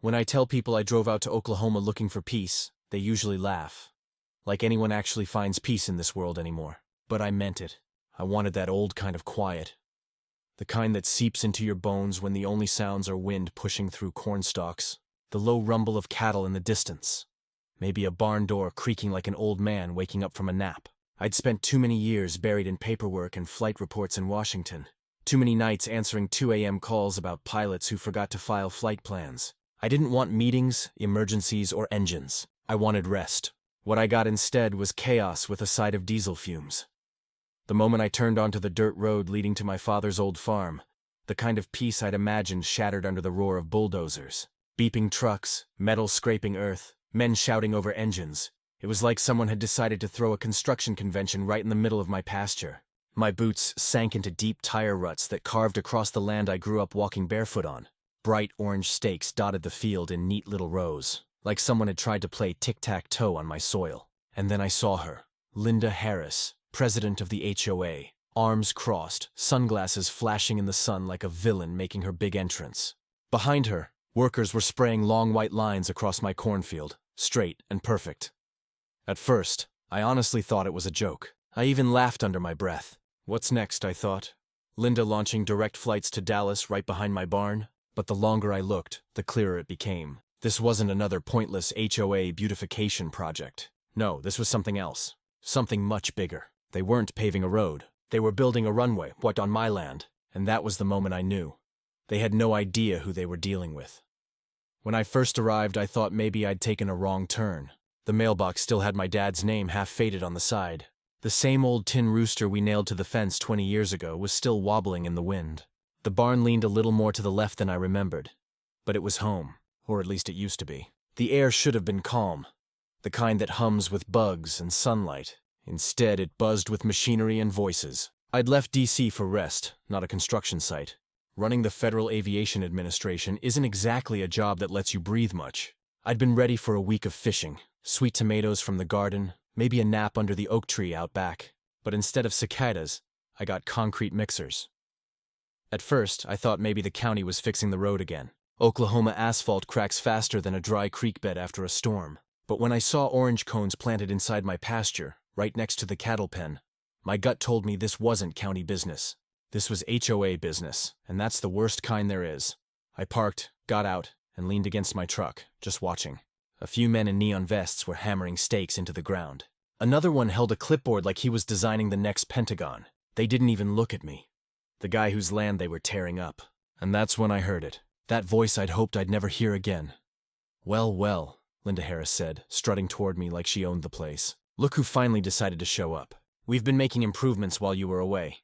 When I tell people I drove out to Oklahoma looking for peace, they usually laugh. Like anyone actually finds peace in this world anymore. But I meant it. I wanted that old kind of quiet. The kind that seeps into your bones when the only sounds are wind pushing through corn stalks, the low rumble of cattle in the distance, maybe a barn door creaking like an old man waking up from a nap. I'd spent too many years buried in paperwork and flight reports in Washington. Too many nights answering 2 a.m. calls about pilots who forgot to file flight plans. I didn't want meetings, emergencies, or engines. I wanted rest. What I got instead was chaos with a side of diesel fumes. The moment I turned onto the dirt road leading to my father's old farm, the kind of peace I'd imagined shattered under the roar of bulldozers. Beeping trucks, metal scraping earth, men shouting over engines. It was like someone had decided to throw a construction convention right in the middle of my pasture. My boots sank into deep tire ruts that carved across the land I grew up walking barefoot on. Bright orange stakes dotted the field in neat little rows, like someone had tried to play tic-tac-toe on my soil. And then I saw her, Linda Harris, president of the HOA, arms crossed, sunglasses flashing in the sun like a villain making her big entrance. Behind her, workers were spraying long white lines across my cornfield, straight and perfect. At first, I honestly thought it was a joke. I even laughed under my breath. What's next, I thought. Linda launching direct flights to Dallas right behind my barn? But the longer I looked, the clearer it became. This wasn't another pointless HOA beautification project. No, this was something else. Something much bigger. They weren't paving a road. They were building a runway, on my land. And that was the moment I knew. They had no idea who they were dealing with. When I first arrived, I thought maybe I'd taken a wrong turn. The mailbox still had my dad's name half faded on the side. The same old tin rooster we nailed to the fence 20 years ago was still wobbling in the wind. The barn leaned a little more to the left than I remembered. But it was home, or at least it used to be. The air should have been calm, the kind that hums with bugs and sunlight. Instead, it buzzed with machinery and voices. I'd left D.C. for rest, not a construction site. Running the Federal Aviation Administration isn't exactly a job that lets you breathe much. I'd been ready for a week of fishing, sweet tomatoes from the garden, maybe a nap under the oak tree out back. But instead of cicadas, I got concrete mixers. At first, I thought maybe the county was fixing the road again. Oklahoma asphalt cracks faster than a dry creek bed after a storm. But when I saw orange cones planted inside my pasture, right next to the cattle pen, my gut told me this wasn't county business. This was HOA business, and that's the worst kind there is. I parked, got out, and leaned against my truck, just watching. A few men in neon vests were hammering stakes into the ground. Another one held a clipboard like he was designing the next Pentagon. They didn't even look at me. The guy whose land they were tearing up. And that's when I heard it. That voice I'd hoped I'd never hear again. Well, well, Linda Harris said, strutting toward me like she owned the place. Look who finally decided to show up. We've been making improvements while you were away.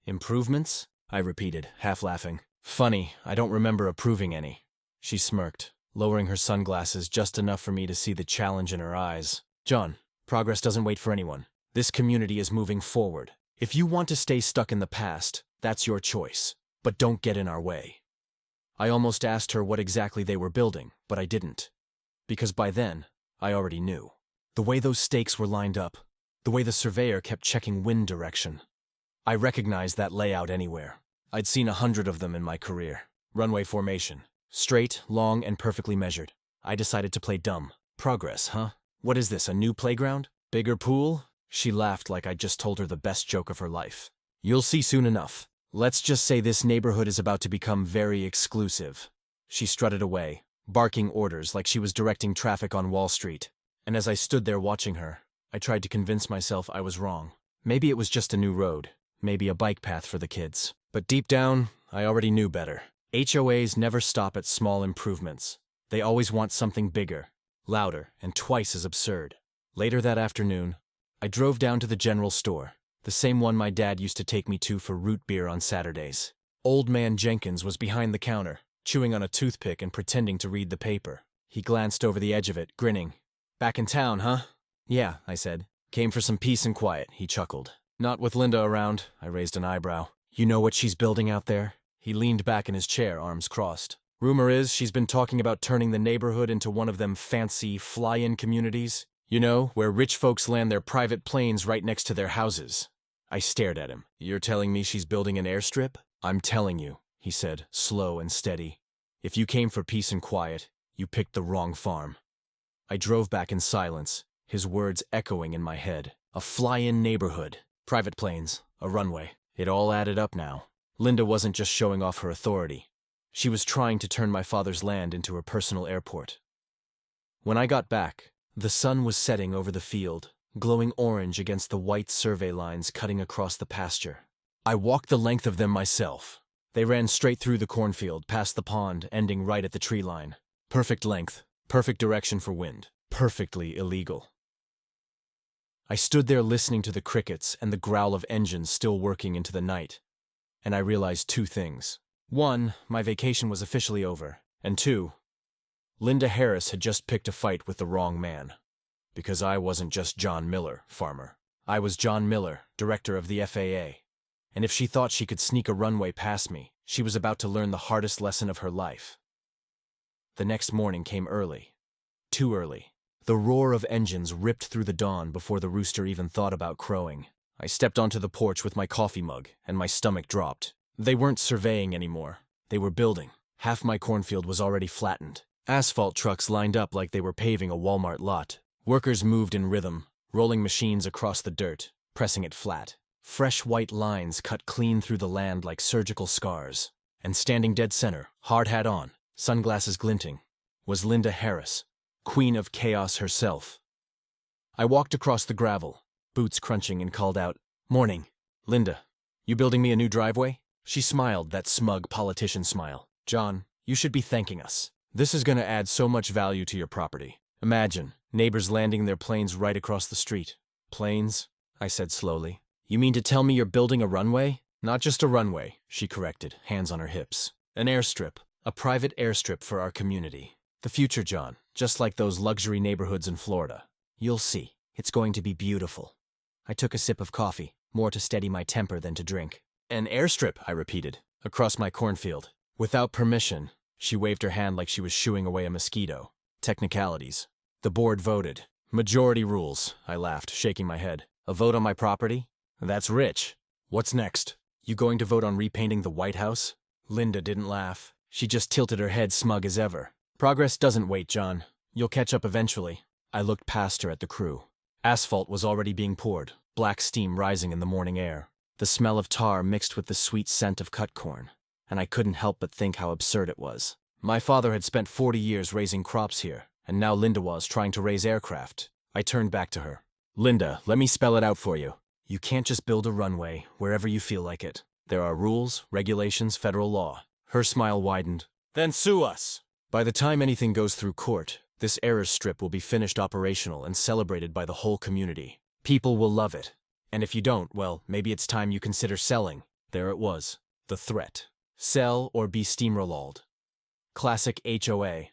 Improvements? I repeated, half laughing. Funny, I don't remember approving any. She smirked, lowering her sunglasses just enough for me to see the challenge in her eyes. John, progress doesn't wait for anyone. This community is moving forward. If you want to stay stuck in the past, that's your choice. But don't get in our way. I almost asked her what exactly they were building, but I didn't. Because by then, I already knew. The way those stakes were lined up, the way the surveyor kept checking wind direction. I recognized that layout anywhere. I'd seen 100 of them in my career. Runway formation. Straight, long, and perfectly measured. I decided to play dumb. Progress, huh? What is this, a new playground? Bigger pool? She laughed like I'd just told her the best joke of her life. You'll see soon enough. Let's just say this neighborhood is about to become very exclusive. She strutted away, barking orders like she was directing traffic on Wall Street. And as I stood there watching her, I tried to convince myself I was wrong. Maybe it was just a new road, maybe a bike path for the kids. But deep down, I already knew better. HOAs never stop at small improvements. They always want something bigger, louder, and twice as absurd. Later that afternoon, I drove down to the general store, the same one my dad used to take me to for root beer on Saturdays. Old man Jenkins was behind the counter, chewing on a toothpick and pretending to read the paper. He glanced over the edge of it, grinning. Back in town, huh? Yeah, I said. Came for some peace and quiet, he chuckled. Not with Linda around, I raised an eyebrow. You know what she's building out there? He leaned back in his chair, arms crossed. Rumor is she's been talking about turning the neighborhood into one of them fancy fly-in communities. You know, where rich folks land their private planes right next to their houses. I stared at him. You're telling me she's building an airstrip? I'm telling you, he said, slow and steady. If you came for peace and quiet, You picked the wrong farm. I drove back in silence, his words echoing in my head. A fly-in neighborhood, private planes, a runway. It all added up now. Linda wasn't just showing off her authority. She was trying to turn my father's land into her personal airport. When I got back, the sun was setting over the field, glowing orange against the white survey lines cutting across the pasture. I walked the length of them myself. They ran straight through the cornfield, past the pond, ending right at the tree line. Perfect length, perfect direction for wind, perfectly illegal. I stood there listening to the crickets and the growl of engines still working into the night, and I realized two things. One, my vacation was officially over, and two, Linda Harris had just picked a fight with the wrong man. Because I wasn't just John Miller, farmer. I was John Miller, director of the FAA. And if she thought she could sneak a runway past me, she was about to learn the hardest lesson of her life. The next morning came early. Too early. The roar of engines ripped through the dawn before the rooster even thought about crowing. I stepped onto the porch with my coffee mug, and my stomach dropped. They weren't surveying anymore. They were building. Half my cornfield was already flattened. Asphalt trucks lined up like they were paving a Walmart lot. Workers moved in rhythm, rolling machines across the dirt, pressing it flat. Fresh white lines cut clean through the land like surgical scars. And standing dead center, hard hat on, sunglasses glinting, was Linda Harris, Queen of Chaos herself. I walked across the gravel, boots crunching, and called out, "Morning. Linda, you building me a new driveway?" She smiled, that smug politician smile. "John, you should be thanking us. This is going to add so much value to your property. Imagine, neighbors landing their planes right across the street." "Planes?" I said slowly. "You mean to tell me you're building a runway?" "Not just a runway," she corrected, hands on her hips. "An airstrip. A private airstrip for our community. The future, John, just like those luxury neighborhoods in Florida. You'll see. It's going to be beautiful." I took a sip of coffee, more to steady my temper than to drink. "An airstrip," I repeated, "across my cornfield. Without permission." She waved her hand like she was shooing away a mosquito. "Technicalities. The board voted. Majority rules," I laughed, shaking my head. "A vote on my property? That's rich. What's next? You going to vote on repainting the White House?" Linda didn't laugh. She just tilted her head, smug as ever. "Progress doesn't wait, John. You'll catch up eventually." I looked past her at the crew. Asphalt was already being poured, black steam rising in the morning air. The smell of tar mixed with the sweet scent of cut corn, and I couldn't help but think how absurd it was. My father had spent 40 years raising crops here, and now Linda was trying to raise aircraft. I turned back to her. "Linda, let me spell it out for you. You can't just build a runway wherever you feel like it. There are rules, regulations, federal law." Her smile widened. "Then sue us." "By the time anything goes through court, this error strip will be finished operational and celebrated by the whole community. People will love it. And if you don't, well, maybe it's time you consider selling." There it was, the threat. Sell or be steamrolled. Classic HOA.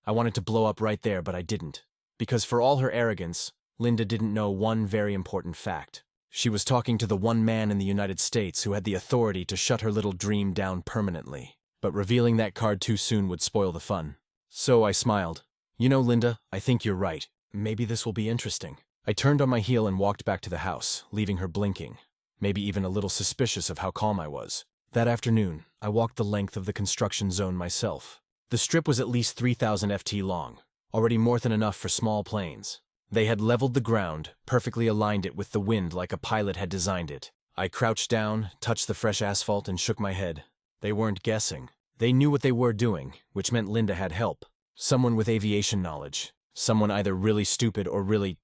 I wanted to blow up right there, but I didn't. Because for all her arrogance, Linda didn't know one very important fact. She was talking to the one man in the United States who had the authority to shut her little dream down permanently. But revealing that card too soon would spoil the fun. So I smiled. "You know, Linda, I think you're right. Maybe this will be interesting." I turned on my heel and walked back to the house, leaving her blinking, maybe even a little suspicious of how calm I was. That afternoon, I walked the length of the construction zone myself. The strip was at least 3,000 FT long, already more than enough for small planes. They had leveled the ground, perfectly aligned it with the wind like a pilot had designed it. I crouched down, touched the fresh asphalt, and shook my head. They weren't guessing. They knew what they were doing, which meant Linda had help. Someone with aviation knowledge. Someone either really stupid or really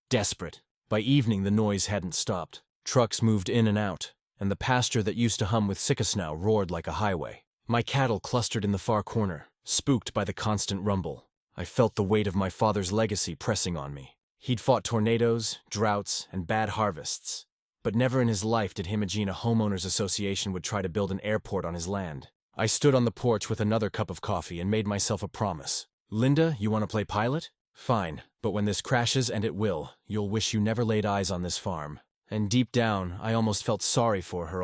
desperate. By evening, the noise hadn't stopped. Trucks moved in and out, and the pasture that used to hum with sickasnow roared like a highway. My cattle clustered in the far corner, spooked by the constant rumble. I felt the weight of my father's legacy pressing on me. He'd fought tornadoes, droughts, and bad harvests. But never in his life did him imagine a homeowners association would try to build an airport on his land. I stood on the porch with another cup of coffee and made myself a promise. "Linda, you want to play pilot? Fine, but when this crashes, and it will, you'll wish you never laid eyes on this farm." And deep down, I almost felt sorry for her,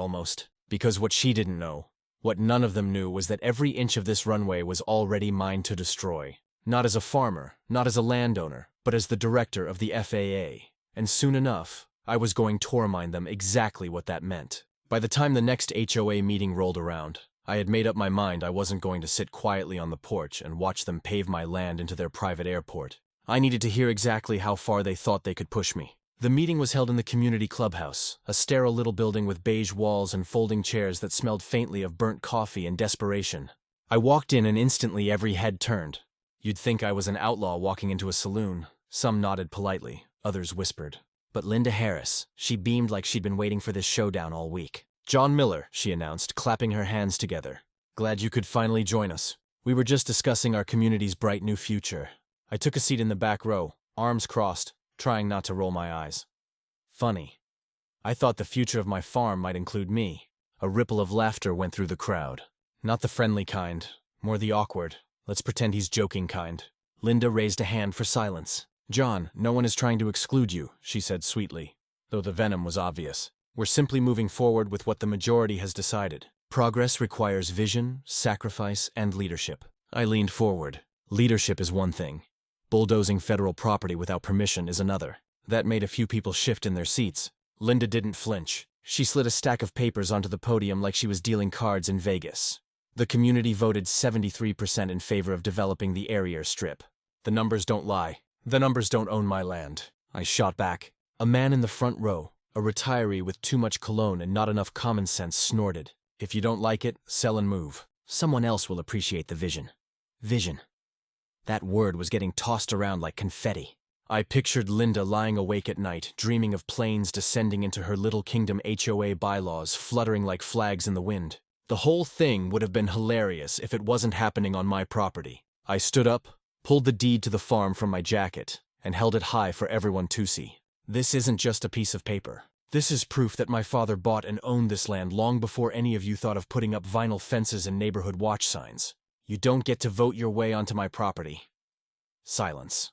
because what she didn't know, what none of them knew, was that every inch of this runway was already mine to destroy. Not as a farmer, not as a landowner, but as the director of the FAA. And soon enough, I was going to remind them exactly what that meant. By the time the next HOA meeting rolled around, I had made up my mind I wasn't going to sit quietly on the porch and watch them pave my land into their private airport. I needed to hear exactly how far they thought they could push me. The meeting was held in the community clubhouse, a sterile little building with beige walls and folding chairs that smelled faintly of burnt coffee and desperation. I walked in and instantly every head turned. You'd think I was an outlaw walking into a saloon. Some nodded politely, others whispered. But Linda Harris, she beamed like she'd been waiting for this showdown all week. "John Miller," she announced, clapping her hands together. "Glad you could finally join us. We were just discussing our community's bright new future." I took a seat in the back row, arms crossed, trying not to roll my eyes. Funny. I thought the future of my farm might include me. A ripple of laughter went through the crowd. Not the friendly kind, more the awkward, let's pretend he's joking kind. Linda raised a hand for silence. "John, no one is trying to exclude you," she said sweetly, though the venom was obvious. "We're simply moving forward with what the majority has decided. Progress requires vision, sacrifice, and leadership." I leaned forward. Leadership is one thing. Bulldozing federal property without permission is another. That made a few people shift in their seats. Linda didn't flinch. She slid a stack of papers onto the podium like she was dealing cards in Vegas. The community voted 73% in favor of developing the area strip. The numbers don't lie. The numbers don't own my land. I shot back. A man in the front row, a retiree with too much cologne and not enough common sense, snorted. "If you don't like it, sell and move. Someone else will appreciate the vision." Vision. That word was getting tossed around like confetti. I pictured Linda lying awake at night, dreaming of planes descending into her little kingdom, HOA bylaws fluttering like flags in the wind. The whole thing would have been hilarious if it wasn't happening on my property. I stood up, pulled the deed to the farm from my jacket, and held it high for everyone to see. This isn't just a piece of paper. This is proof that my father bought and owned this land long before any of you thought of putting up vinyl fences and neighborhood watch signs. You don't get to vote your way onto my property. Silence.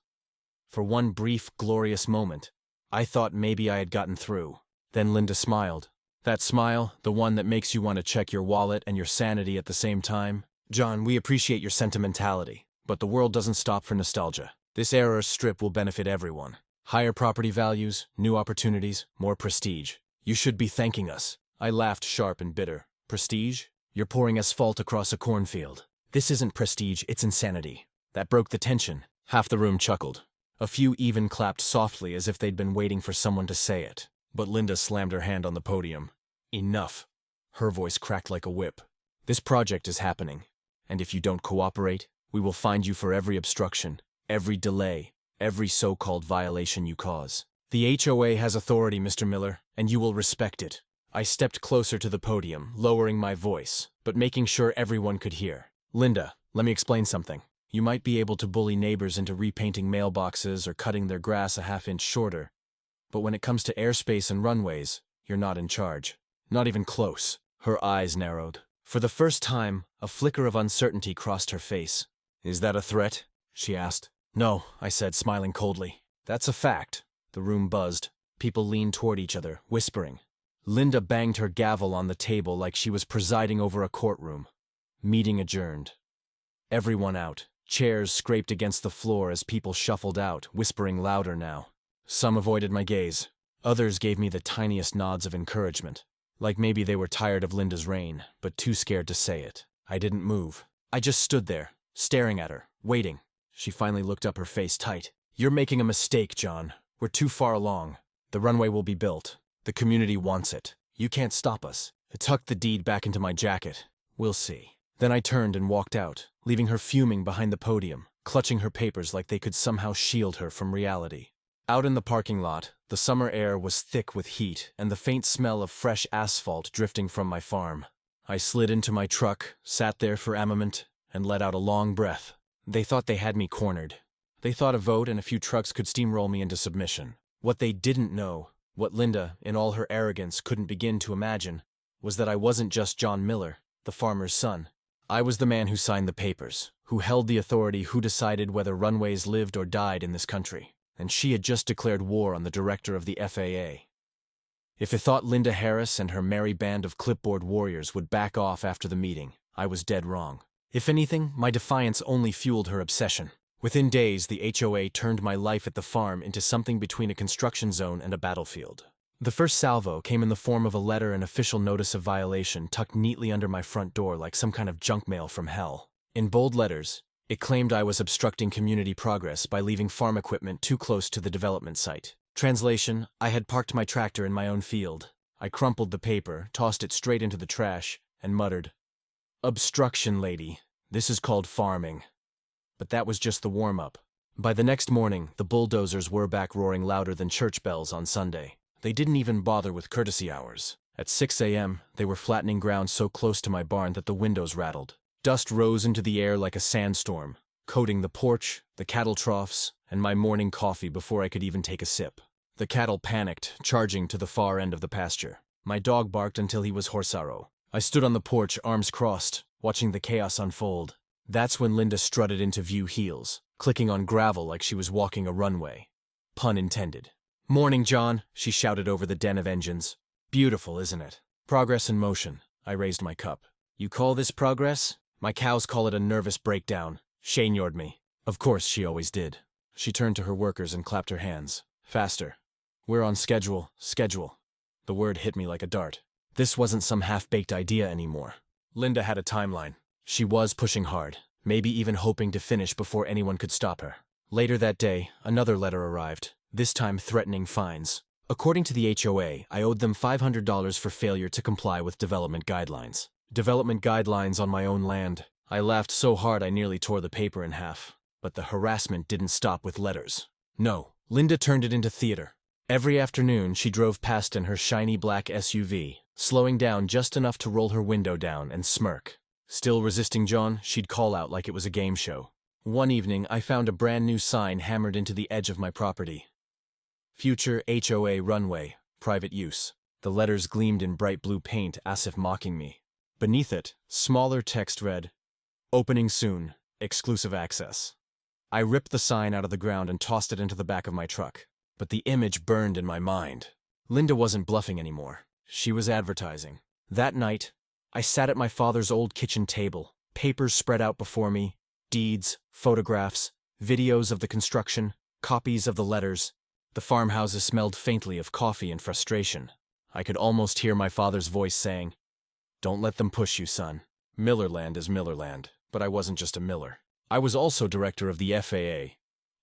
For one brief, glorious moment, I thought maybe I had gotten through. Then Linda smiled. That smile, the one that makes you want to check your wallet and your sanity at the same time. "John, we appreciate your sentimentality, but the world doesn't stop for nostalgia. This era strip will benefit everyone. Higher property values, new opportunities, more prestige. You should be thanking us." I laughed sharp and bitter. "Prestige? You're pouring asphalt across a cornfield. This isn't prestige, it's insanity." That broke the tension. Half the room chuckled. A few even clapped softly as if they'd been waiting for someone to say it. But Linda slammed her hand on the podium. "Enough." Her voice cracked like a whip. "This project is happening, and if you don't cooperate, we will find you for every obstruction, every delay, every so-called violation you cause. The HOA has authority, Mr. Miller, and you will respect it." I stepped closer to the podium, lowering my voice, but making sure everyone could hear. "Linda, let me explain something. You might be able to bully neighbors into repainting mailboxes or cutting their grass a half-inch shorter, but when it comes to airspace and runways, you're not in charge. Not even close." Her eyes narrowed. For the first time, a flicker of uncertainty crossed her face. "Is that a threat?" she asked. "No," I said, smiling coldly. "That's a fact." The room buzzed. People leaned toward each other, whispering. Linda banged her gavel on the table like she was presiding over a courtroom. Meeting adjourned. Everyone out. Chairs scraped against the floor as people shuffled out, whispering louder now. Some avoided my gaze. Others gave me the tiniest nods of encouragement, like maybe they were tired of Linda's reign, but too scared to say it. I didn't move. I just stood there, staring at her, waiting. She finally looked up, her face tight. "You're making a mistake, John. We're too far along. The runway will be built. The community wants it. You can't stop us." I tucked the deed back into my jacket. "We'll see." Then I turned and walked out, leaving her fuming behind the podium, clutching her papers like they could somehow shield her from reality. Out in the parking lot, the summer air was thick with heat and the faint smell of fresh asphalt drifting from my farm. I slid into my truck, sat there for a moment, and let out a long breath. They thought they had me cornered. They thought a vote and a few trucks could steamroll me into submission. What they didn't know, what Linda, in all her arrogance, couldn't begin to imagine, was that I wasn't just John Miller, the farmer's son. I was the man who signed the papers, who held the authority, who decided whether runways lived or died in this country. And she had just declared war on the director of the FAA. If I thought Linda Harris and her merry band of clipboard warriors would back off after the meeting, I was dead wrong. If anything, my defiance only fueled her obsession. Within days, the HOA turned my life at the farm into something between a construction zone and a battlefield. The first salvo came in the form of a letter and official notice of violation tucked neatly under my front door like some kind of junk mail from hell. In bold letters, it claimed I was obstructing community progress by leaving farm equipment too close to the development site. Translation: I had parked my tractor in my own field. I crumpled the paper, tossed it straight into the trash, and muttered, "Obstruction, lady. This is called farming." But that was just the warm-up. By the next morning, the bulldozers were back roaring louder than church bells on Sunday. They didn't even bother with courtesy hours. At 6 a.m., they were flattening ground so close to my barn that the windows rattled. Dust rose into the air like a sandstorm, coating the porch, the cattle troughs, and my morning coffee before I could even take a sip. The cattle panicked, charging to the far end of the pasture. My dog barked until he was horsaro. I stood on the porch, arms crossed, watching the chaos unfold. That's when Linda strutted into view, heels clicking on gravel like she was walking a runway. Pun intended. "Morning, John," she shouted over the din of engines. "Beautiful, isn't it? Progress in motion." I raised my cup. "You call this progress? My cows call it a nervous breakdown." She ignored me. Of course, she always did. She turned to her workers and clapped her hands. "Faster. We're on schedule." Schedule. The word hit me like a dart. This wasn't some half-baked idea anymore. Linda had a timeline. She was pushing hard, maybe even hoping to finish before anyone could stop her. Later that day, another letter arrived, this time threatening fines. According to the HOA, I owed them $500 for failure to comply with development guidelines. Development guidelines on my own land. I laughed so hard I nearly tore the paper in half. But the harassment didn't stop with letters. No, Linda turned it into theater. Every afternoon, she drove past in her shiny black SUV, slowing down just enough to roll her window down and smirk. Still resisting John, she'd call out like it was a game show. One evening, I found a brand new sign hammered into the edge of my property. Future HOA runway, private use. The letters gleamed in bright blue paint as if mocking me. Beneath it, smaller text read, "Opening soon, exclusive access." I ripped the sign out of the ground and tossed it into the back of my truck. But the image burned in my mind. Linda wasn't bluffing anymore. She was advertising. That night, I sat at my father's old kitchen table, papers spread out before me, deeds, photographs, videos of the construction, copies of the letters. The farmhouses smelled faintly of coffee and frustration. I could almost hear my father's voice saying, "Don't let them push you, son. Millerland is Millerland." But I wasn't just a miller. I was also director of the FAA,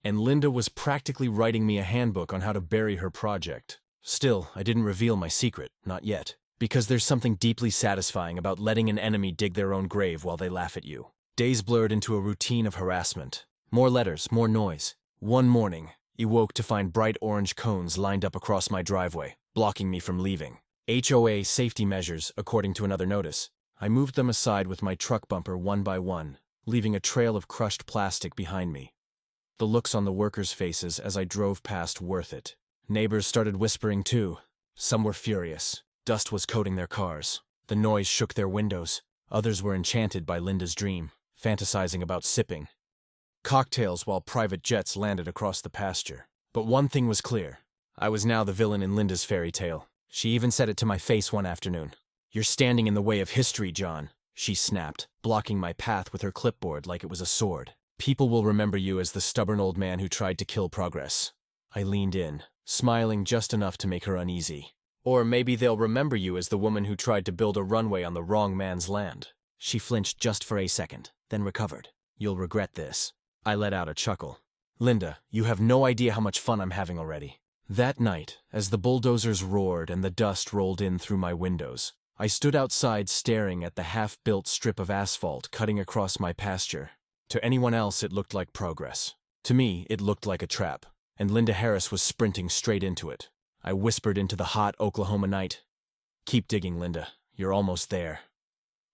and Linda was practically writing me a handbook on how to bury her project. Still, I didn't reveal my secret, not yet. Because there's something deeply satisfying about letting an enemy dig their own grave while they laugh at you. Days blurred into a routine of harassment. More letters, more noise. One morning, I woke to find bright orange cones lined up across my driveway, blocking me from leaving. HOA safety measures, according to another notice. I moved them aside with my truck bumper one by one, leaving a trail of crushed plastic behind me. The looks on the workers' faces as I drove past worth it. Neighbors started whispering too. Some were furious. Dust was coating their cars. The noise shook their windows. Others were enchanted by Linda's dream, fantasizing about sipping cocktails while private jets landed across the pasture. But one thing was clear. I was now the villain in Linda's fairy tale. She even said it to my face one afternoon. "You're standing in the way of history, John," she snapped, blocking my path with her clipboard like it was a sword. "People will remember you as the stubborn old man who tried to kill progress." I leaned in, smiling just enough to make her uneasy. "Or maybe they'll remember you as the woman who tried to build a runway on the wrong man's land." She flinched just for a second, then recovered. "You'll regret this." I let out a chuckle. "Linda, you have no idea how much fun I'm having already." That night, as the bulldozers roared and the dust rolled in through my windows, I stood outside staring at the half-built strip of asphalt cutting across my pasture. To anyone else, it looked like progress. To me, it looked like a trap, and Linda Harris was sprinting straight into it. I whispered into the hot Oklahoma night, "Keep digging, Linda. You're almost there."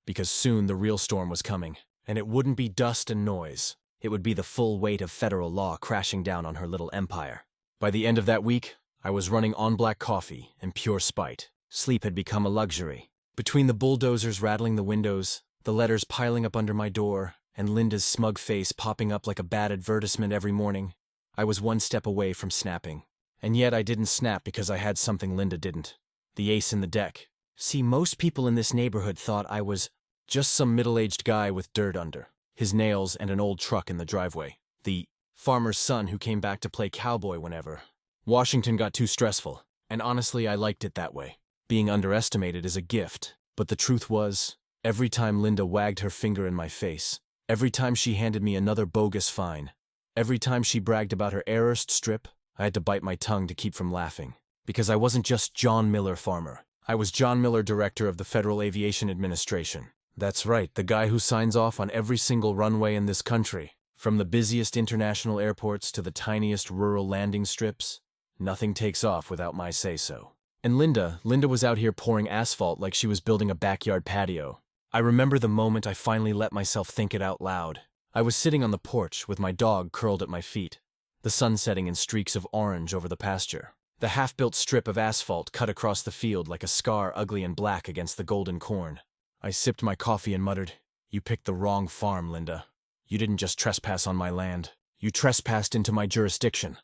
Because soon the real storm was coming, and it wouldn't be dust and noise. It would be the full weight of federal law crashing down on her little empire. By the end of that week, I was running on black coffee and pure spite. Sleep had become a luxury. Between the bulldozers rattling the windows, the letters piling up under my door, and Linda's smug face popping up like a bad advertisement every morning, I was one step away from snapping. And yet I didn't snap because I had something Linda didn't. The ace in the deck. See, most people in this neighborhood thought I was just some middle-aged guy with dirt under his nails and an old truck in the driveway. The farmer's son who came back to play cowboy whenever Washington got too stressful. And honestly, I liked it that way. Being underestimated is a gift, but the truth was, every time Linda wagged her finger in my face, every time she handed me another bogus fine, every time she bragged about her airst strip, I had to bite my tongue to keep from laughing. Because I wasn't just John Miller, farmer. I was John Miller, director of the Federal Aviation Administration. That's right, the guy who signs off on every single runway in this country. From the busiest international airports to the tiniest rural landing strips, nothing takes off without my say-so. And Linda was out here pouring asphalt like she was building a backyard patio. I remember the moment I finally let myself think it out loud. I was sitting on the porch with my dog curled at my feet, the sun setting in streaks of orange over the pasture. The half-built strip of asphalt cut across the field like a scar ugly and black against the golden corn. I sipped my coffee and muttered, "You picked the wrong farm, Linda. You didn't just trespass on my land. You trespassed into my jurisdiction."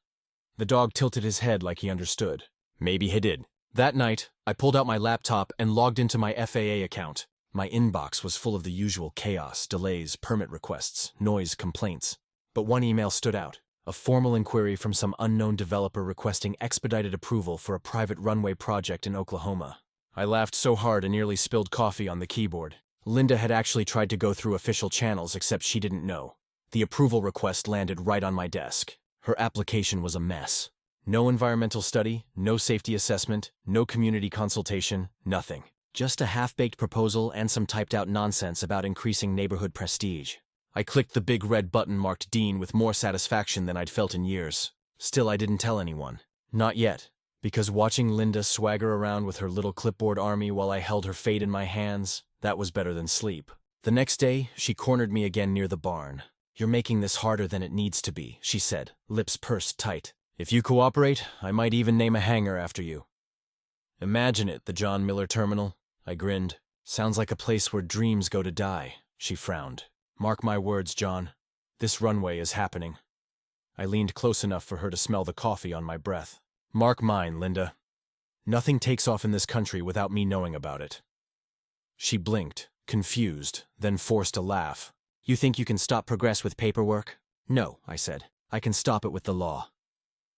The dog tilted his head like he understood. Maybe he did. That night, I pulled out my laptop and logged into my FAA account. My inbox was full of the usual chaos, delays, permit requests, noise, complaints. But one email stood out. A formal inquiry from some unknown developer requesting expedited approval for a private runway project in Oklahoma. I laughed so hard I nearly spilled coffee on the keyboard. Linda had actually tried to go through official channels, except she didn't know. The approval request landed right on my desk. Her application was a mess. No environmental study, no safety assessment, no community consultation, nothing. Just a half-baked proposal and some typed-out nonsense about increasing neighborhood prestige. I clicked the big red button marked Dean with more satisfaction than I'd felt in years. Still, I didn't tell anyone. Not yet. Because watching Linda swagger around with her little clipboard army while I held her fate in my hands, that was better than sleep. The next day, she cornered me again near the barn. "You're making this harder than it needs to be," she said, lips pursed tight. "If you cooperate, I might even name a hangar after you." "Imagine it, the John Miller Terminal." I grinned. "Sounds like a place where dreams go to die," she frowned. "Mark my words, John. This runway is happening." I leaned close enough for her to smell the coffee on my breath. "Mark mine, Linda. Nothing takes off in this country without me knowing about it." She blinked, confused, then forced a laugh. "You think you can stop progress with paperwork?" "No," I said. "I can stop it with the law."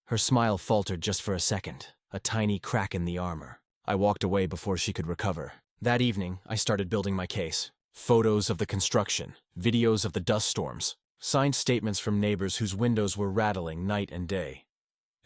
Her smile faltered just for a second, a tiny crack in the armor. I walked away before she could recover. That evening, I started building my case. Photos of the construction, videos of the dust storms, signed statements from neighbors whose windows were rattling night and day.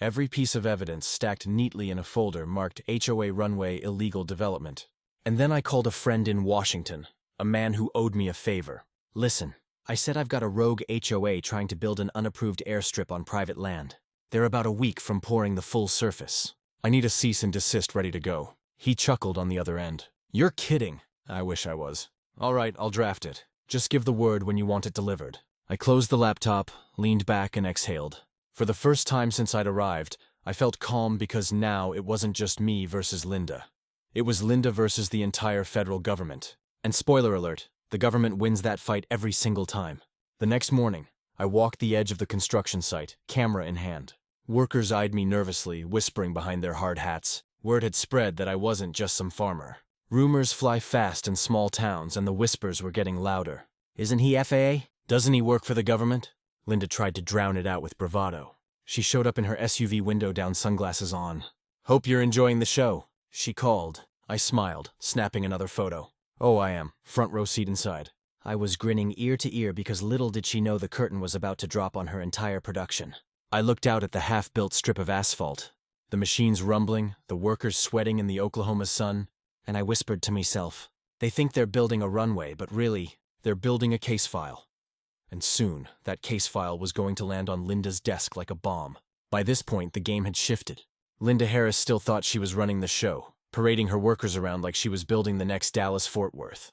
Every piece of evidence stacked neatly in a folder marked HOA Runway Illegal Development. And then I called a friend in Washington, a man who owed me a favor. "Listen," I said, "I've got a rogue HOA trying to build an unapproved airstrip on private land. They're about a week from pouring the full surface. I need a cease and desist ready to go." He chuckled on the other end. "You're kidding." I wish I was. "All right, I'll draft it. Just give the word when you want it delivered." I closed the laptop, leaned back, and exhaled. For the first time since I'd arrived, I felt calm because now it wasn't just me versus Linda. It was Linda versus the entire federal government. And spoiler alert, the government wins that fight every single time. The next morning, I walked the edge of the construction site, camera in hand. Workers eyed me nervously, whispering behind their hard hats. Word had spread that I wasn't just some farmer. Rumors fly fast in small towns, and the whispers were getting louder. "Isn't he FAA? Doesn't he work for the government?" Linda tried to drown it out with bravado. She showed up in her SUV window down, sunglasses on. "Hope you're enjoying the show," she called. I smiled, snapping another photo. "Oh, I am. Front row seat inside." I was grinning ear to ear because little did she know the curtain was about to drop on her entire production. I looked out at the half-built strip of asphalt, the machines rumbling, the workers sweating in the Oklahoma sun, and I whispered to myself, "They think they're building a runway, but really, they're building a case file." And soon, that case file was going to land on Linda's desk like a bomb. By this point, the game had shifted. Linda Harris still thought she was running the show, parading her workers around like she was building the next Dallas-Fort Worth.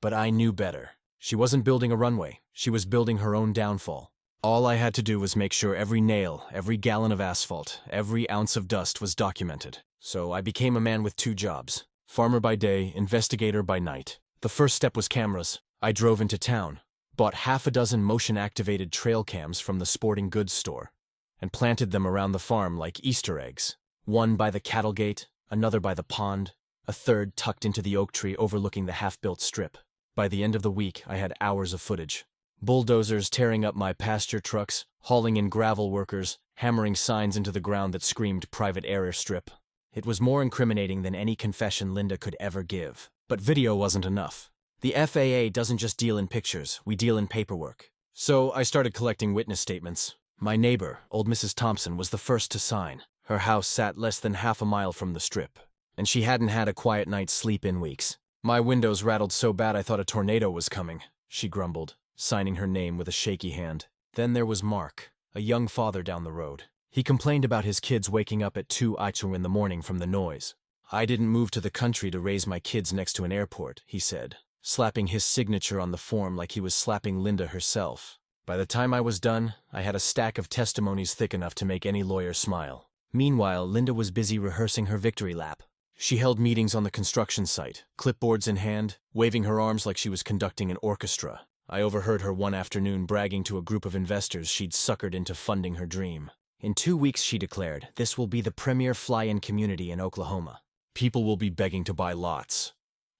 But I knew better. She wasn't building a runway. She was building her own downfall. All I had to do was make sure every nail, every gallon of asphalt, every ounce of dust was documented. So I became a man with two jobs. Farmer by day, investigator by night. The first step was cameras. I drove into town, bought half a dozen motion-activated trail cams from the sporting goods store, and planted them around the farm like Easter eggs. One by the cattle gate, another by the pond, a third tucked into the oak tree overlooking the half-built strip. By the end of the week, I had hours of footage. Bulldozers tearing up my pasture trucks, hauling in gravel workers, hammering signs into the ground that screamed private airstrip. It was more incriminating than any confession Linda could ever give. But video wasn't enough. The FAA doesn't just deal in pictures, we deal in paperwork. So I started collecting witness statements. My neighbor, old Mrs. Thompson, was the first to sign. Her house sat less than half a mile from the strip, and she hadn't had a quiet night's sleep in weeks. My windows rattled so bad I thought a tornado was coming, she grumbled, signing her name with a shaky hand. Then there was Mark, a young father down the road. He complained about his kids waking up at 2 in the morning from the noise. I didn't move to the country to raise my kids next to an airport, he said, slapping his signature on the form like he was slapping Linda herself. By the time I was done, I had a stack of testimonies thick enough to make any lawyer smile. Meanwhile, Linda was busy rehearsing her victory lap. She held meetings on the construction site, clipboards in hand, waving her arms like she was conducting an orchestra. I overheard her one afternoon bragging to a group of investors she'd suckered into funding her dream. In 2 weeks, she declared, this will be the premier fly-in community in Oklahoma. People will be begging to buy lots.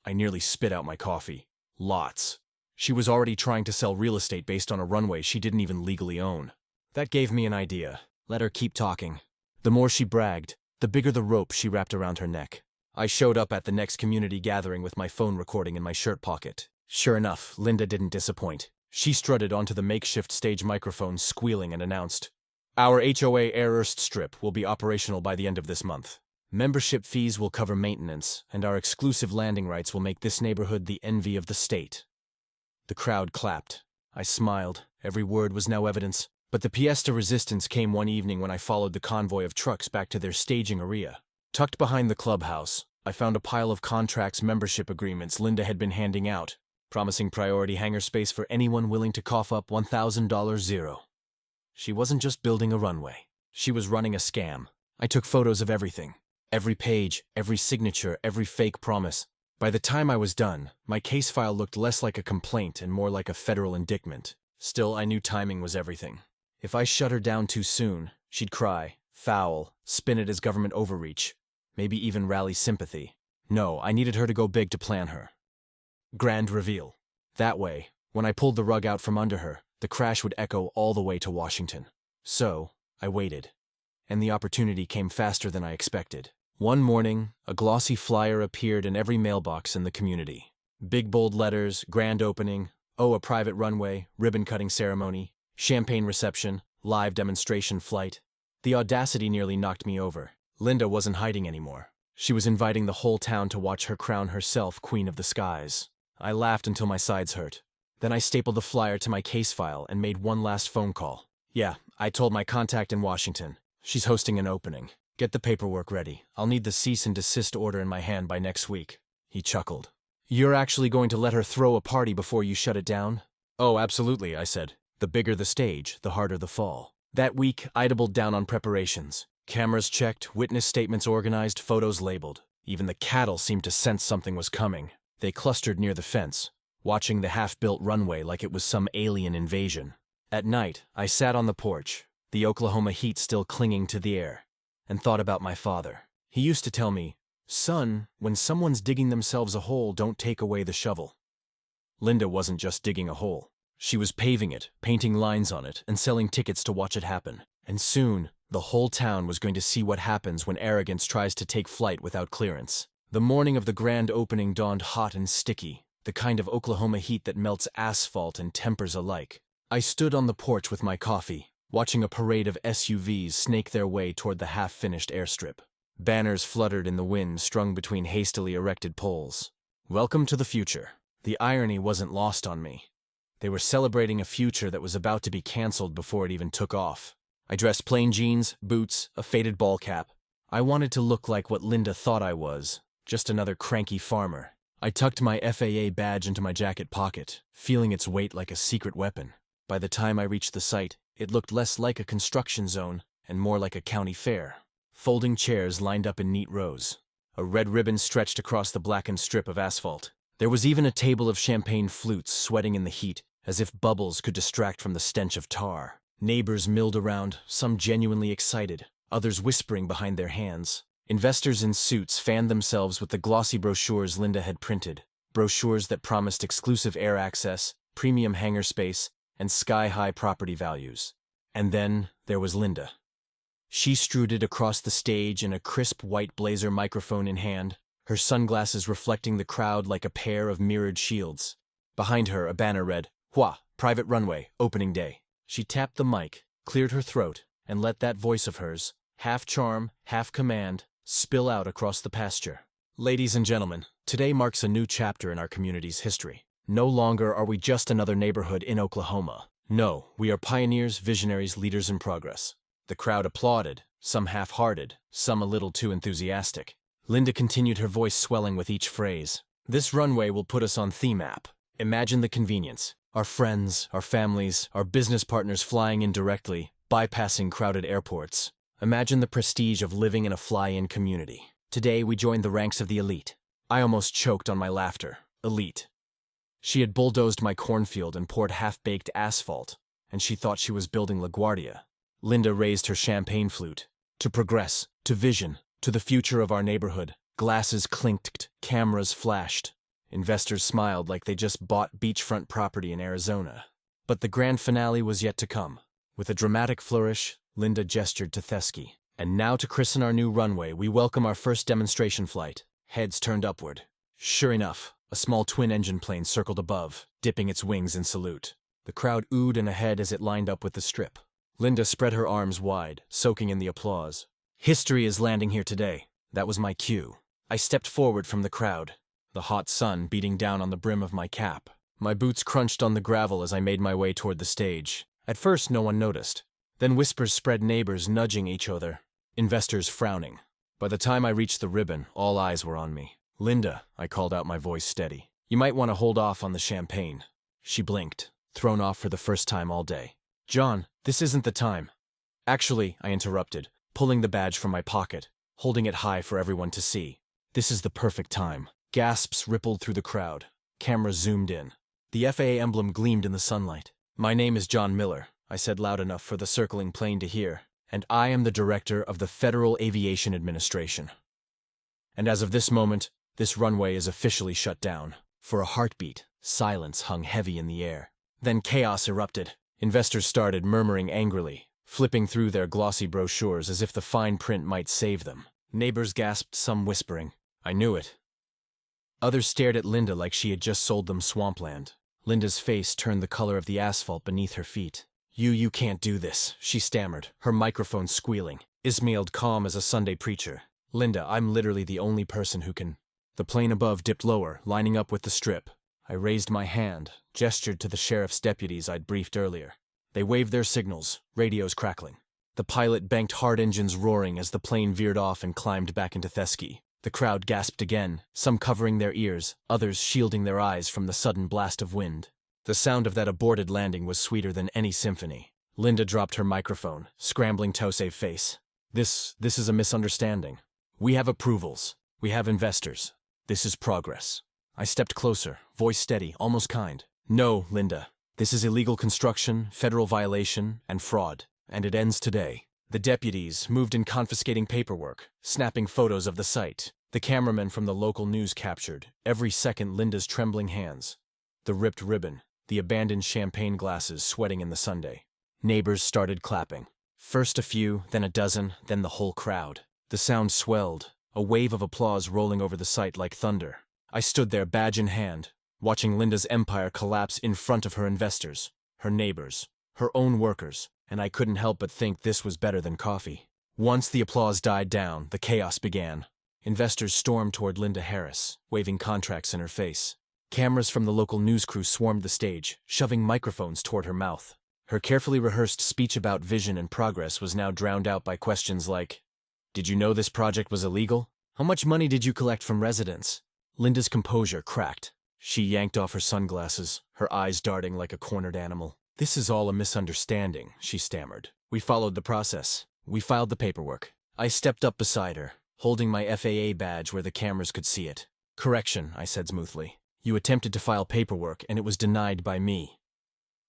I nearly spit out my coffee. Lots. She was already trying to sell real estate based on a runway she didn't even legally own. That gave me an idea. Let her keep talking. The more she bragged, the bigger the rope she wrapped around her neck. I showed up at the next community gathering with my phone recording in my shirt pocket. Sure enough, Linda didn't disappoint. She strutted onto the makeshift stage microphone, squealing, and announced, "Our HOA Airst strip will be operational by the end of this month. Membership fees will cover maintenance, and our exclusive landing rights will make this neighborhood the envy of the state." The crowd clapped. I smiled. Every word was now evidence. But the pièce de resistance came one evening when I followed the convoy of trucks back to their staging area. Tucked behind the clubhouse, I found a pile of contracts membership agreements Linda had been handing out, promising priority hangar space for anyone willing to cough up $1,000 zero. She wasn't just building a runway. She was running a scam. I took photos of everything. Every page, every signature, every fake promise. By the time I was done, my case file looked less like a complaint and more like a federal indictment. Still, I knew timing was everything. If I shut her down too soon, she'd cry, foul, spin it as government overreach, maybe even rally sympathy. No, I needed her to go big to plan her. Grand reveal. That way, when I pulled the rug out from under her, the crash would echo all the way to Washington. So, I waited. And the opportunity came faster than I expected. One morning, a glossy flyer appeared in every mailbox in the community. Big bold letters, grand opening, a private runway, ribbon-cutting ceremony, champagne reception, live demonstration flight. The audacity nearly knocked me over. Linda wasn't hiding anymore. She was inviting the whole town to watch her crown herself Queen of the Skies. I laughed until my sides hurt. Then I stapled the flyer to my case file and made one last phone call. Yeah, I told my contact in Washington. She's hosting an opening. Get the paperwork ready. I'll need the cease and desist order in my hand by next week. He chuckled. You're actually going to let her throw a party before you shut it down? Oh, absolutely, I said. The bigger the stage, the harder the fall. That week, I doubled down on preparations. Cameras checked, witness statements organized, photos labeled. Even the cattle seemed to sense something was coming. They clustered near the fence, watching the half-built runway like it was some alien invasion. At night, I sat on the porch, the Oklahoma heat still clinging to the air, and thought about my father. He used to tell me, "Son, when someone's digging themselves a hole, don't take away the shovel." Linda wasn't just digging a hole. She was paving it, painting lines on it, and selling tickets to watch it happen. And soon, the whole town was going to see what happens when arrogance tries to take flight without clearance. The morning of the grand opening dawned hot and sticky, the kind of Oklahoma heat that melts asphalt and tempers alike. I stood on the porch with my coffee, watching a parade of SUVs snake their way toward the half-finished airstrip. Banners fluttered in the wind strung between hastily erected poles. Welcome to the future. The irony wasn't lost on me. They were celebrating a future that was about to be canceled before it even took off. I dressed plain jeans, boots, a faded ball cap. I wanted to look like what Linda thought I was, just another cranky farmer. I tucked my FAA badge into my jacket pocket, feeling its weight like a secret weapon. By the time I reached the site, it looked less like a construction zone and more like a county fair. Folding chairs lined up in neat rows. A red ribbon stretched across the blackened strip of asphalt. There was even a table of champagne flutes sweating in the heat, as if bubbles could distract from the stench of tar. Neighbors milled around, some genuinely excited, others whispering behind their hands. Investors in suits fanned themselves with the glossy brochures Linda had printed, brochures that promised exclusive air access, premium hangar space, and sky-high property values. And then there was Linda. She strutted across the stage in a crisp white blazer, microphone in hand, her sunglasses reflecting the crowd like a pair of mirrored shields. Behind her, a banner read, HOA, Private Runway, Opening Day. She tapped the mic, cleared her throat, and let that voice of hers, half charm, half command, spill out across the pasture. Ladies and gentlemen, today marks a new chapter in our community's history. No longer are we just another neighborhood in Oklahoma. No, we are pioneers, visionaries, leaders in progress. The crowd applauded, some half-hearted, some a little too enthusiastic. Linda continued, her voice swelling with each phrase. This runway will put us on theme app. Imagine the convenience. Our friends, our families, our business partners flying in directly, bypassing crowded airports. Imagine the prestige of living in a fly-in community. Today we joined the ranks of the elite. I almost choked on my laughter. Elite. She had bulldozed my cornfield and poured half-baked asphalt, and she thought she was building LaGuardia. Linda raised her champagne flute. To progress, to vision, to the future of our neighborhood. Glasses clinked, cameras flashed. Investors smiled like they just bought beachfront property in Arizona. But the grand finale was yet to come. With a dramatic flourish, Linda gestured to Thesky. And now to christen our new runway, we welcome our first demonstration flight. Heads turned upward. Sure enough, a small twin-engine plane circled above, dipping its wings in salute. The crowd oohed and ahead as it lined up with the strip. Linda spread her arms wide, soaking in the applause. History is landing here today. That was my cue. I stepped forward from the crowd, the hot sun beating down on the brim of my cap. My boots crunched on the gravel as I made my way toward the stage. At first, no one noticed. Then whispers spread, neighbors nudging each other, investors frowning. By the time I reached the ribbon, all eyes were on me. Linda, I called out, my voice steady. You might want to hold off on the champagne. She blinked, thrown off for the first time all day. John, this isn't the time. Actually, I interrupted, pulling the badge from my pocket, holding it high for everyone to see. This is the perfect time. Gasps rippled through the crowd. Cameras zoomed in. The FAA emblem gleamed in the sunlight. My name is John Miller, I said loud enough for the circling plane to hear, and I am the director of the Federal Aviation Administration. And as of this moment, this runway is officially shut down. For a heartbeat, silence hung heavy in the air. Then chaos erupted. Investors started murmuring angrily, flipping through their glossy brochures as if the fine print might save them. Neighbors gasped, some whispering, I knew it. Others stared at Linda like she had just sold them swampland. Linda's face turned the color of the asphalt beneath her feet. You can't do this, she stammered, her microphone squealing. Ismailed calm as a Sunday preacher. Linda, I'm literally the only person who can. The plane above dipped lower, lining up with the strip. I raised my hand, gestured to the sheriff's deputies I'd briefed earlier. They waved their signals, radios crackling. The pilot banked hard, engines roaring as the plane veered off and climbed back into Thesky. The crowd gasped again, some covering their ears, others shielding their eyes from the sudden blast of wind. The sound of that aborted landing was sweeter than any symphony. Linda dropped her microphone, scrambling to save face. This is a misunderstanding. We have approvals. We have investors. This is progress. I stepped closer, voice steady, almost kind. No, Linda. This is illegal construction, federal violation, and fraud. And it ends today. The deputies moved in, confiscating paperwork, snapping photos of the site. The cameraman from the local news captured, every second, Linda's trembling hands. The ripped ribbon, the abandoned champagne glasses sweating in the sunday. Neighbors started clapping. First a few, then a dozen, then the whole crowd. The sound swelled, a wave of applause rolling over the site like thunder. I stood there, badge in hand, watching Linda's empire collapse in front of her investors, her neighbors, her own workers, and I couldn't help but think this was better than coffee. Once the applause died down, the chaos began. Investors stormed toward Linda Harris, waving contracts in her face. Cameras from the local news crew swarmed the stage, shoving microphones toward her mouth. Her carefully rehearsed speech about vision and progress was now drowned out by questions like, Did you know this project was illegal? How much money did you collect from residents? Linda's composure cracked. She yanked off her sunglasses, her eyes darting like a cornered animal. This is all a misunderstanding, she stammered. We followed the process. We filed the paperwork. I stepped up beside her, holding my FAA badge where the cameras could see it. Correction, I said smoothly. You attempted to file paperwork and it was denied by me.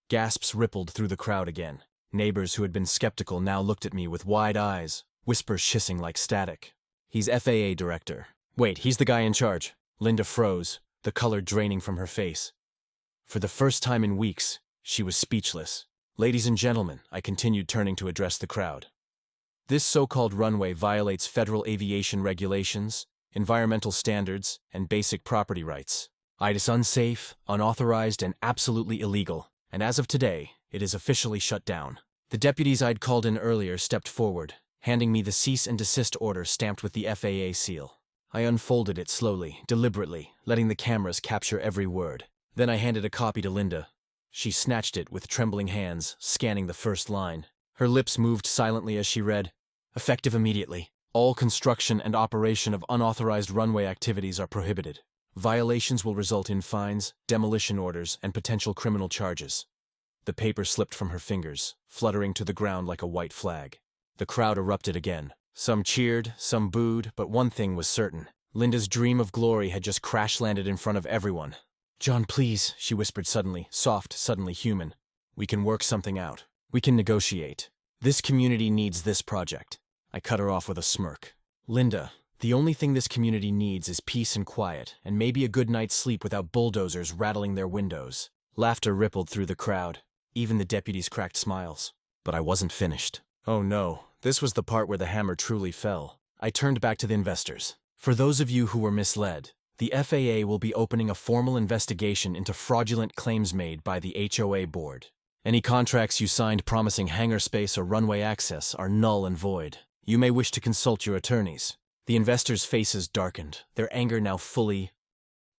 Gasps rippled through the crowd again. Neighbors who had been skeptical now looked at me with wide eyes, whispers hissing like static. He's FAA director. Wait, he's the guy in charge. Linda froze, the color draining from her face. For the first time in weeks, she was speechless. Ladies and gentlemen, I continued, turning to address the crowd. This so-called runway violates federal aviation regulations, environmental standards, and basic property rights. It is unsafe, unauthorized, and absolutely illegal, and as of today, it is officially shut down. The deputies I'd called in earlier stepped forward, handing me the cease and desist order stamped with the FAA seal. I unfolded it slowly, deliberately, letting the cameras capture every word. Then I handed a copy to Linda. She snatched it with trembling hands, scanning the first line. Her lips moved silently as she read, "Effective immediately. All construction and operation of unauthorized runway activities are prohibited. Violations will result in fines, demolition orders, and potential criminal charges." The paper slipped from her fingers, fluttering to the ground like a white flag. The crowd erupted again. Some cheered, some booed, but one thing was certain. Linda's dream of glory had just crash-landed in front of everyone. "John, please," she whispered suddenly, soft, suddenly human. "We can work something out. We can negotiate. This community needs this project." I cut her off with a smirk. "Linda, the only thing this community needs is peace and quiet, and maybe a good night's sleep without bulldozers rattling their windows." Laughter rippled through the crowd. Even the deputies cracked smiles. But I wasn't finished. Oh no, this was the part where the hammer truly fell. I turned back to the investors. "For those of you who were misled, the FAA will be opening a formal investigation into fraudulent claims made by the HOA board. Any contracts you signed promising hangar space or runway access are null and void. You may wish to consult your attorneys." The investors' faces darkened, their anger now fully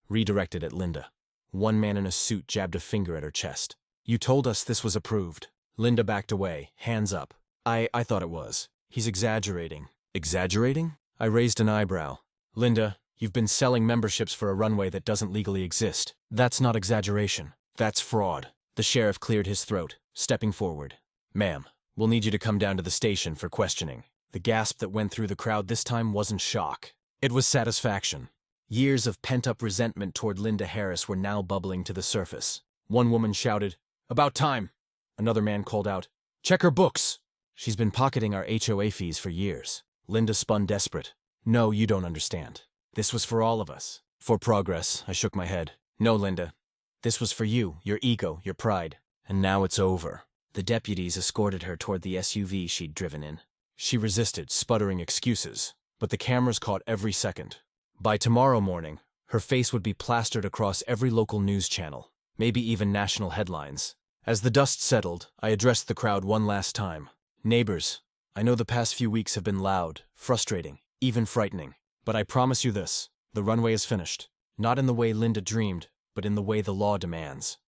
redirected at Linda. One man in a suit jabbed a finger at her chest. "You told us this was approved." Linda backed away, hands up. I thought it was. He's exaggerating." "Exaggerating?" I raised an eyebrow. "Linda, you've been selling memberships for a runway that doesn't legally exist. That's not exaggeration. That's fraud." The sheriff cleared his throat, stepping forward. "Ma'am, we'll need you to come down to the station for questioning." The gasp that went through the crowd this time wasn't shock. It was satisfaction. Years of pent-up resentment toward Linda Harris were now bubbling to the surface. One woman shouted, "About time!" Another man called out, "Check her books!" "She's been pocketing our HOA fees for years." Linda spun desperate. "No, you don't understand. This was for all of us." "For progress," I shook my head. "No, Linda. This was for you, your ego, your pride. And now it's over." The deputies escorted her toward the SUV she'd driven in. She resisted, sputtering excuses, but the cameras caught every second. By tomorrow morning, her face would be plastered across every local news channel, maybe even national headlines. As the dust settled, I addressed the crowd one last time. "Neighbors, I know the past few weeks have been loud, frustrating, even frightening. But I promise you this, the runway is finished. Not in the way Linda dreamed, but in the way the law demands.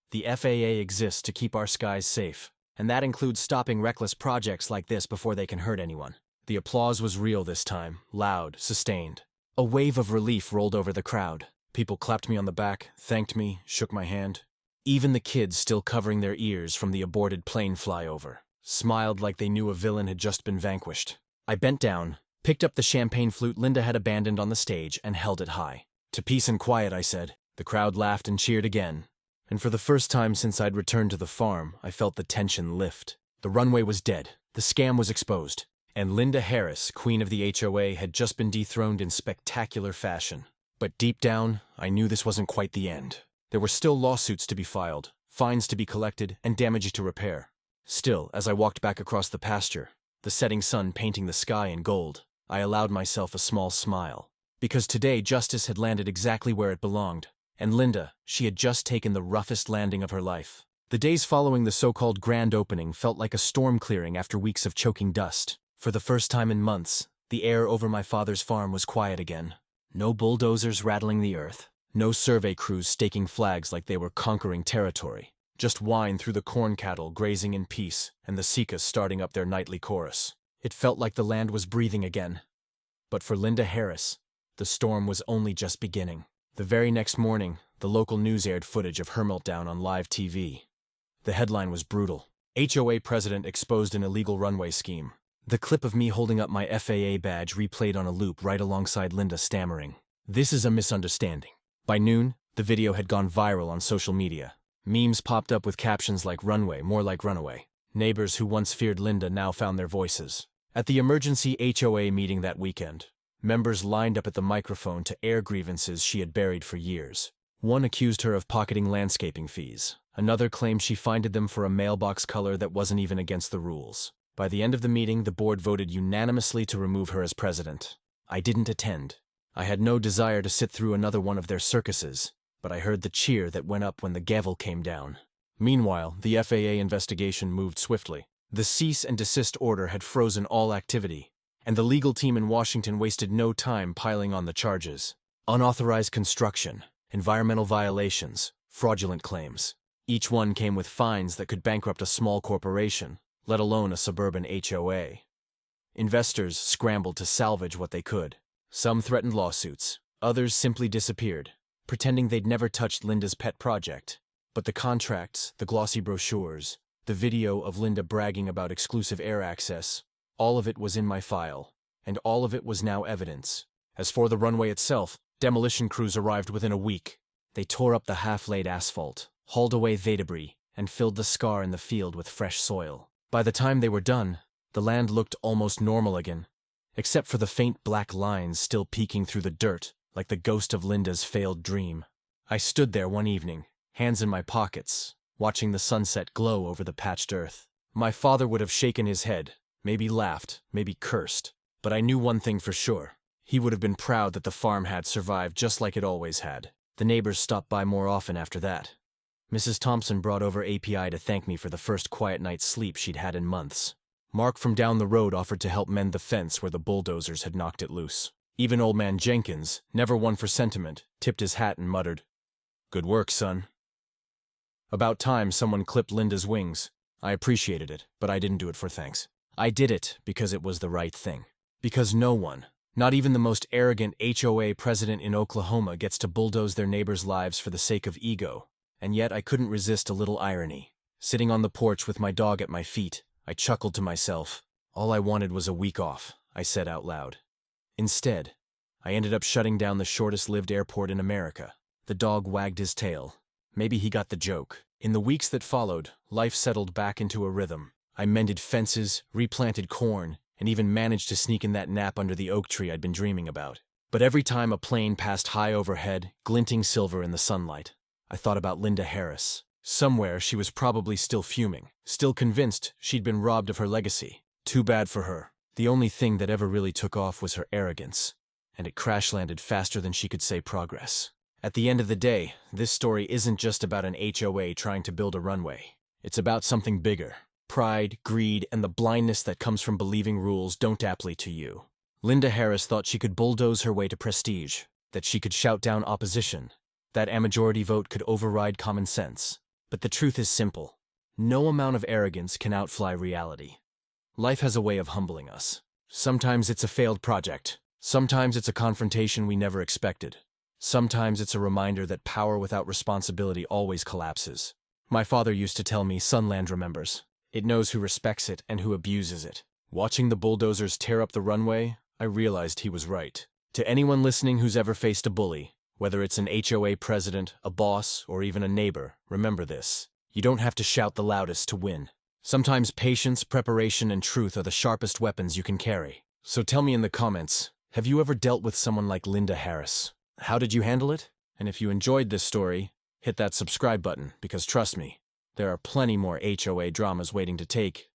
The FAA exists to keep our skies safe, and that includes stopping reckless projects like this before they can hurt anyone." The applause was real this time, loud, sustained. A wave of relief rolled over the crowd. People clapped me on the back, thanked me, shook my hand. Even the kids, still covering their ears from the aborted plane flyover, smiled like they knew a villain had just been vanquished. I bent down, picked up the champagne flute Linda had abandoned on the stage, and held it high. "To peace and quiet," I said. The crowd laughed and cheered again. And for the first time since I'd returned to the farm, I felt the tension lift. The runway was dead. The scam was exposed. And Linda Harris, queen of the HOA, had just been dethroned in spectacular fashion. But deep down, I knew this wasn't quite the end. There were still lawsuits to be filed, fines to be collected, and damage to repair. Still, as I walked back across the pasture, the setting sun painting the sky in gold, I allowed myself a small smile. Because today justice had landed exactly where it belonged. And Linda, she had just taken the roughest landing of her life. The days following the so-called grand opening felt like a storm clearing after weeks of choking dust. For the first time in months, the air over my father's farm was quiet again. No bulldozers rattling the earth. No survey crews staking flags like they were conquering territory. Just wine through the corn cattle grazing in peace, and the cicadas starting up their nightly chorus. It felt like the land was breathing again. But for Linda Harris, the storm was only just beginning. The very next morning, the local news aired footage of her meltdown on live TV. The headline was brutal. HOA president exposed an illegal runway scheme. The clip of me holding up my FAA badge replayed on a loop right alongside Linda stammering, "This is a misunderstanding." By noon, the video had gone viral on social media. Memes popped up with captions like "runway, more like runaway." Neighbors who once feared Linda now found their voices. At the emergency HOA meeting that weekend, members lined up at the microphone to air grievances she had buried for years. One accused her of pocketing landscaping fees. Another claimed she finded them for a mailbox color that wasn't even against the rules. By the end of the meeting, the board voted unanimously to remove her as president. I didn't attend. I had no desire to sit through another one of their circuses, but I heard the cheer that went up when the gavel came down. Meanwhile, the FAA investigation moved swiftly. The cease and desist order had frozen all activity, and the legal team in Washington wasted no time piling on the charges. Unauthorized construction, environmental violations, fraudulent claims. Each one came with fines that could bankrupt a small corporation, let alone a suburban HOA. Investors scrambled to salvage what they could. Some threatened lawsuits, others simply disappeared, pretending they'd never touched Linda's pet project. But the contracts, the glossy brochures, the video of Linda bragging about exclusive air access, all of it was in my file, and all of it was now evidence. As for the runway itself, demolition crews arrived within a week. They tore up the half-laid asphalt, hauled away the debris, and filled the scar in the field with fresh soil. By the time they were done, the land looked almost normal again, except for the faint black lines still peeking through the dirt, like the ghost of Linda's failed dream. I stood there one evening, hands in my pockets, watching the sunset glow over the patched earth. My father would have shaken his head, maybe laughed, maybe cursed, but I knew one thing for sure. He would have been proud that the farm had survived just like it always had. The neighbors stopped by more often after that. Mrs. Thompson brought over API to thank me for the first quiet night's sleep she'd had in months. Mark from down the road offered to help mend the fence where the bulldozers had knocked it loose. Even old man Jenkins, never one for sentiment, tipped his hat and muttered, "Good work, son." About time someone clipped Linda's wings. I appreciated it, but I didn't do it for thanks. I did it because it was the right thing. Because no one, not even the most arrogant HOA president in Oklahoma, gets to bulldoze their neighbors' lives for the sake of ego. And yet I couldn't resist a little irony. Sitting on the porch with my dog at my feet, I chuckled to myself. All I wanted was a week off, I said out loud. Instead, I ended up shutting down the shortest-lived airport in America. The dog wagged his tail. Maybe he got the joke. In the weeks that followed, life settled back into a rhythm. I mended fences, replanted corn, and even managed to sneak in that nap under the oak tree I'd been dreaming about. But every time a plane passed high overhead, glinting silver in the sunlight, I thought about Linda Harris. Somewhere she was probably still fuming, still convinced she'd been robbed of her legacy. Too bad for her. The only thing that ever really took off was her arrogance, and it crash-landed faster than she could say progress. At the end of the day, this story isn't just about an HOA trying to build a runway. It's about something bigger. Pride, greed, and the blindness that comes from believing rules don't apply to you. Linda Harris thought she could bulldoze her way to prestige, that she could shout down opposition, that a majority vote could override common sense. But the truth is simple. No amount of arrogance can outfly reality. Life has a way of humbling us. Sometimes it's a failed project. Sometimes it's a confrontation we never expected. Sometimes it's a reminder that power without responsibility always collapses. My father used to tell me, "Sunland remembers. It knows who respects it and who abuses it." Watching the bulldozers tear up the runway, I realized he was right. To anyone listening who's ever faced a bully, whether it's an HOA president, a boss, or even a neighbor, remember this. You don't have to shout the loudest to win. Sometimes patience, preparation, and truth are the sharpest weapons you can carry. So tell me in the comments, have you ever dealt with someone like Linda Harris? How did you handle it? And if you enjoyed this story, hit that subscribe button, because trust me, there are plenty more HOA dramas waiting to take